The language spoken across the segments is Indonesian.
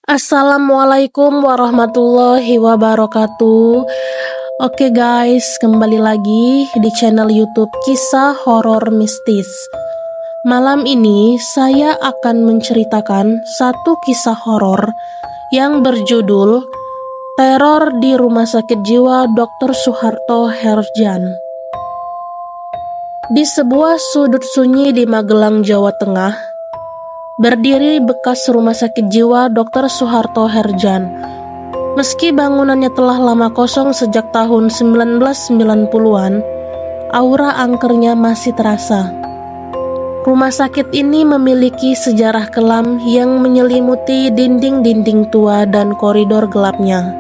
Assalamualaikum warahmatullahi wabarakatuh. Oke guys, kembali lagi di channel YouTube Kisah Horor Mistis. Malam ini saya akan menceritakan satu kisah horor yang berjudul Teror di Rumah Sakit Jiwa Dr. Suharto Herjan. Di sebuah sudut sunyi di Magelang, Jawa Tengah, berdiri bekas rumah sakit jiwa Dr. Suharto Herjan. Meski bangunannya telah lama kosong sejak tahun 1990-an, aura angkernya masih terasa. Rumah sakit ini memiliki sejarah kelam yang menyelimuti dinding-dinding tua dan koridor gelapnya,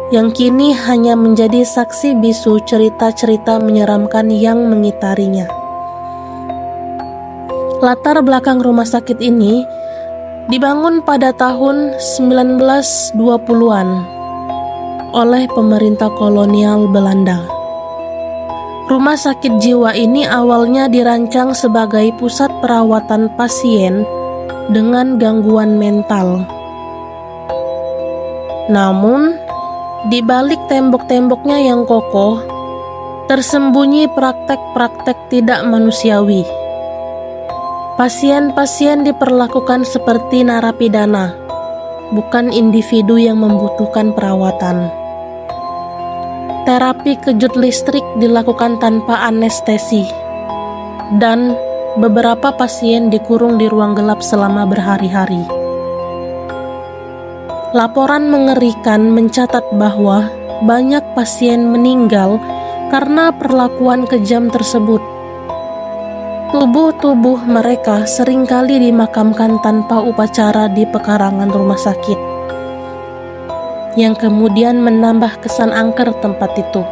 yang kini hanya menjadi saksi bisu cerita-cerita menyeramkan yang mengitarinya. Latar belakang rumah sakit ini dibangun pada tahun 1920-an oleh pemerintah kolonial Belanda. Rumah sakit jiwa ini awalnya dirancang sebagai pusat perawatan pasien dengan gangguan mental. Namun, di balik tembok-temboknya yang kokoh, tersembunyi praktek-praktek tidak manusiawi. Pasien-pasien diperlakukan seperti narapidana, bukan individu yang membutuhkan perawatan. Terapi kejut listrik dilakukan tanpa anestesi, dan beberapa pasien dikurung di ruang gelap selama berhari-hari. Laporan mengerikan mencatat bahwa banyak pasien meninggal karena perlakuan kejam tersebut. Tubuh-tubuh mereka seringkali dimakamkan tanpa upacara di pekarangan rumah sakit, yang kemudian menambah kesan angker tempat itu.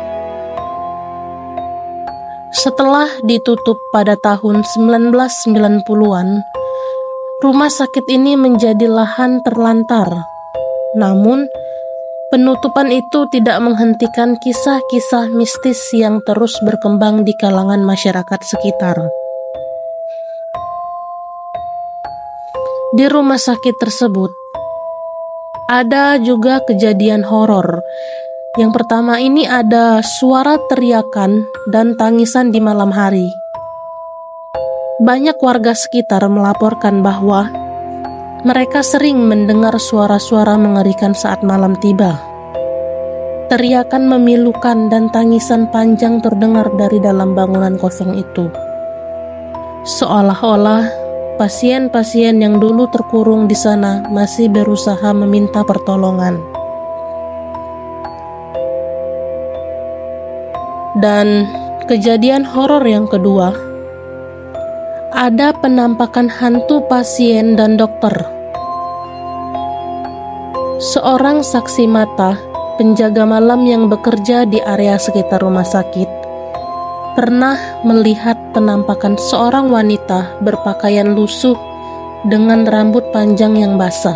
Setelah ditutup pada tahun 1990-an, rumah sakit ini menjadi lahan terlantar. Namun, penutupan itu tidak menghentikan kisah-kisah mistis yang terus berkembang di kalangan masyarakat sekitar. Di rumah sakit tersebut, ada juga kejadian horor. Yang pertama ini ada suara teriakan dan tangisan di malam hari. Banyak warga sekitar melaporkan bahwa mereka sering mendengar suara-suara mengerikan saat malam tiba. Teriakan memilukan dan tangisan panjang terdengar dari dalam bangunan kosong itu. Seolah-olah pasien-pasien yang dulu terkurung di sana masih berusaha meminta pertolongan. Dan kejadian horor yang kedua, ada penampakan hantu pasien dan dokter. Seorang saksi mata, penjaga malam yang bekerja di area sekitar rumah sakit, pernah melihat penampakan seorang wanita berpakaian lusuh dengan rambut panjang yang basah.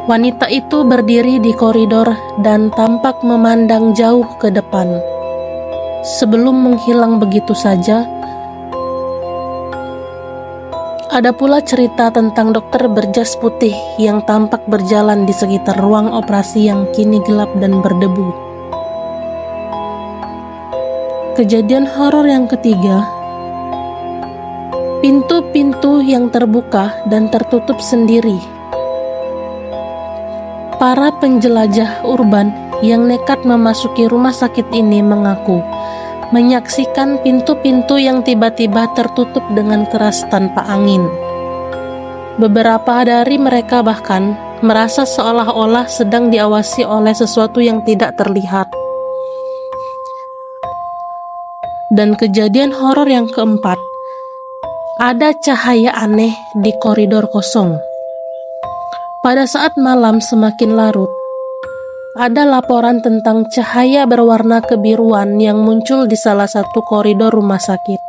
Wanita itu berdiri di koridor dan tampak memandang jauh ke depan, sebelum menghilang begitu saja. Ada pula cerita tentang dokter berjas putih yang tampak berjalan di sekitar ruang operasi yang kini gelap dan berdebu. Kejadian horor yang ketiga, pintu-pintu yang terbuka dan tertutup sendiri. Para penjelajah urban yang nekat memasuki rumah sakit ini mengaku menyaksikan pintu-pintu yang tiba-tiba tertutup dengan keras tanpa angin. Beberapa dari mereka bahkan merasa seolah-olah sedang diawasi oleh sesuatu yang tidak terlihat. Dan kejadian horor yang keempat, ada cahaya aneh di koridor kosong. Pada saat malam semakin larut, ada laporan tentang cahaya berwarna kebiruan yang muncul di salah satu koridor rumah sakit.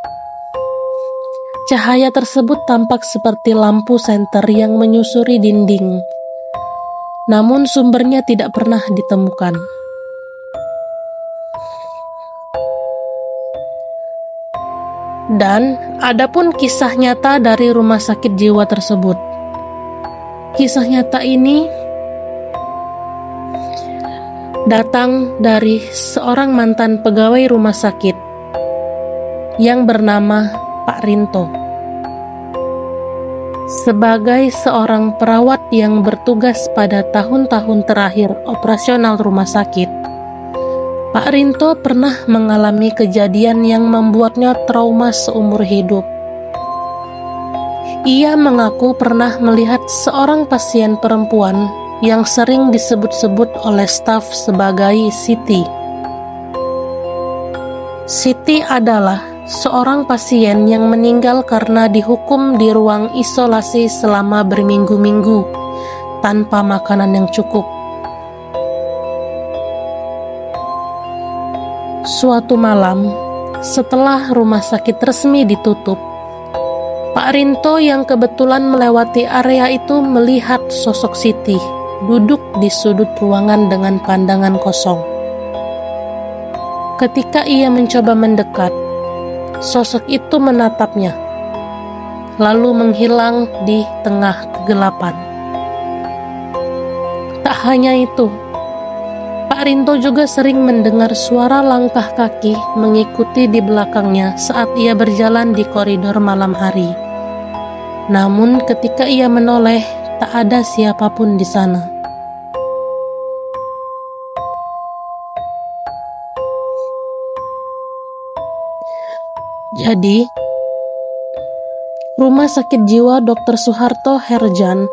Cahaya tersebut tampak seperti lampu senter yang menyusuri dinding, namun sumbernya tidak pernah ditemukan. Dan adapun kisah nyata dari rumah sakit jiwa tersebut. Kisah nyata ini datang dari seorang mantan pegawai rumah sakit yang bernama Pak Rinto. Sebagai seorang perawat yang bertugas pada tahun-tahun terakhir operasional rumah sakit, Pak Rinto pernah mengalami kejadian yang membuatnya trauma seumur hidup. Ia mengaku pernah melihat seorang pasien perempuan yang sering disebut-sebut oleh staf sebagai Siti. Siti adalah seorang pasien yang meninggal karena dihukum di ruang isolasi selama berminggu-minggu tanpa makanan yang cukup. Suatu malam, setelah rumah sakit resmi ditutup, Pak Rinto yang kebetulan melewati area itu melihat sosok Siti duduk di sudut ruangan dengan pandangan kosong. Ketika ia mencoba mendekat, sosok itu menatapnya, lalu menghilang di tengah kegelapan. Tak hanya itu, Pak Rinto juga sering mendengar suara langkah kaki mengikuti di belakangnya saat ia berjalan di koridor malam hari. Namun ketika ia menoleh, tak ada siapapun di sana. Jadi, Rumah Sakit Jiwa Dr. Suharto Herjan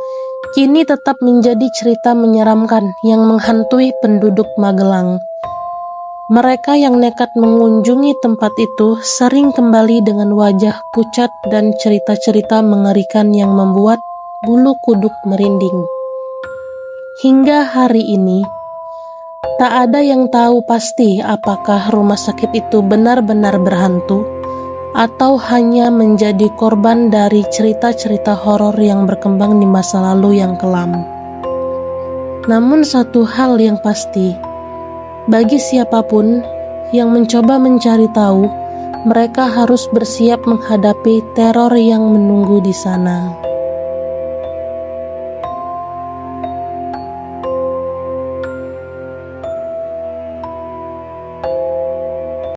kini tetap menjadi cerita menyeramkan yang menghantui penduduk Magelang. Mereka yang nekat mengunjungi tempat itu sering kembali dengan wajah pucat dan cerita-cerita mengerikan yang membuat bulu kuduk merinding. Hingga hari ini, tak ada yang tahu pasti apakah rumah sakit itu benar-benar berhantu atau hanya menjadi korban dari cerita-cerita horor yang berkembang di masa lalu yang kelam. Namun satu hal yang pasti, bagi siapapun yang mencoba mencari tahu, mereka harus bersiap menghadapi teror yang menunggu di sana.